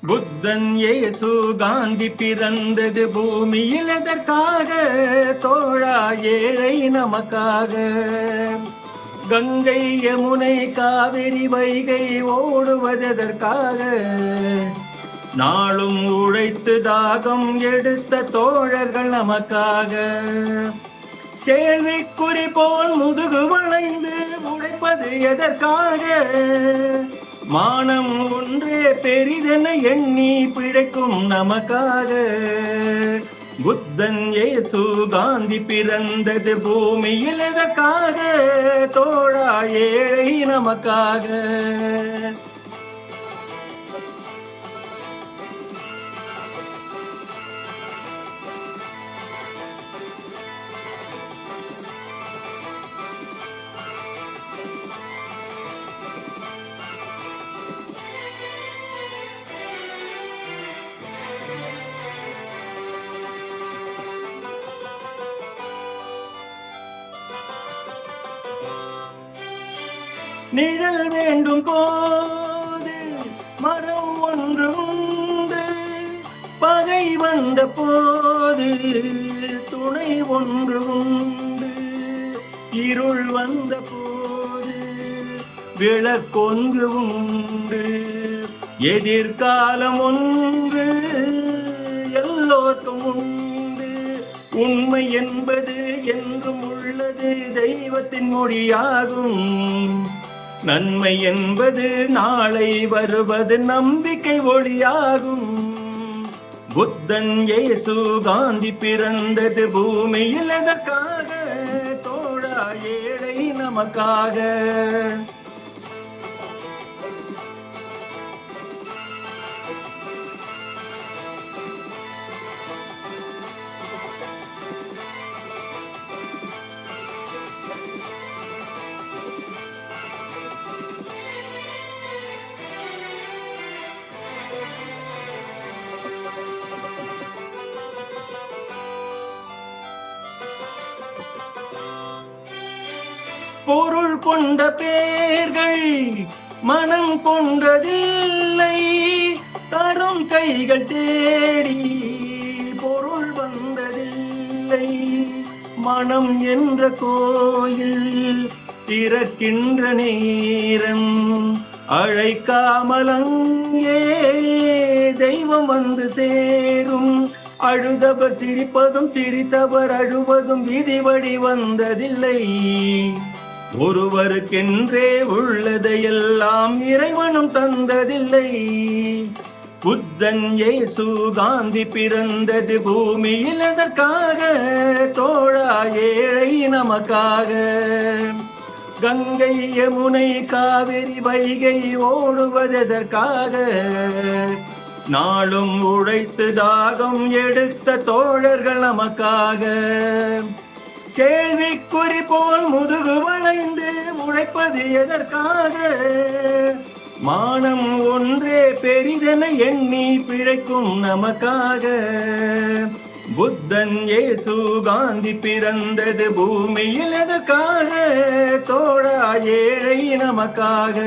புத்தன் இயேசு காந்தி பிறந்தது பூமியில் எதற்காக? தோழா ஏழை நமக்காக. கங்கை யமுனை காவிரி வைகை ஓடுவதற்காக. நாளும் உழைத்து தாகம் எடுத்த தோழர்கள் நமக்காக. கேள்விக்குறி போல் முதுகு வளைந்து உழைப்பது எதற்காக? மானம் ஒன்றே பெரிதென எண்ணி பிழைக்கும் நமக்காக. புத்தன் இயேசு காந்தி பிறந்தது பூமியில் எதற்காக? தோழா ஏழை நமக்காக. நிழல் வேண்டும் போது மரம் ஒன்று உண்டு. பகை வந்த போது துணை ஒன்று உண்டு. இருள் வந்த போது விளக்கொன்று உண்டு. எதிர்காலம் ஒன்று எல்லோருக்கும் உண்டு. உண்மை என்பது என்றும் உள்ளது, தெய்வத்தின் மொழியாகும். நன்மை என்பது நாளை வருவது, நம்பிக்கை ஒளியாகும். புத்தன் இயேசு காந்தி பிறந்தது பூமியில் எதற்காக? தோழா ஏழை நமக்காக. பொருள் கொண்ட பேர்கள் மனம் கொண்டதில்லை. தரும் கைகள் தேடி பொருள் வந்ததில்லை. மனம் என்ற கோயில் திறக்கின்ற நேரம் அழைக்காமல் அங்கே தெய்வம் வந்து சேரும். அழுதவர் சிரிப்பதும் சிரித்தவர் அழுவதும் விதிவடி வந்ததில்லை. ஒருவருக்கென்றே உள்ளதையெல்லாம் இறைவனும் தந்ததில்லை. புத்தன் இயேசு காந்தி பிறந்தது பூமியில் எதற்காக? தோழா ஏழை நமக்காக. கங்கை யமுனை காவிரி வைகை ஓடுவதற்காக. நாளும் உழைத்து தாகம் எடுத்த தோழர்கள் நமக்காக. கேள்விக்குறி போல் முதுகு வளைந்து உழைப்பது எதற்காக? மானம் ஒன்றே பெரிதென எண்ணி பிழைக்கும் நமக்காக. புத்தன் இயேசு காந்தி பிறந்தது பூமியில் எதற்காக? தோழா ஏழை நமக்காக.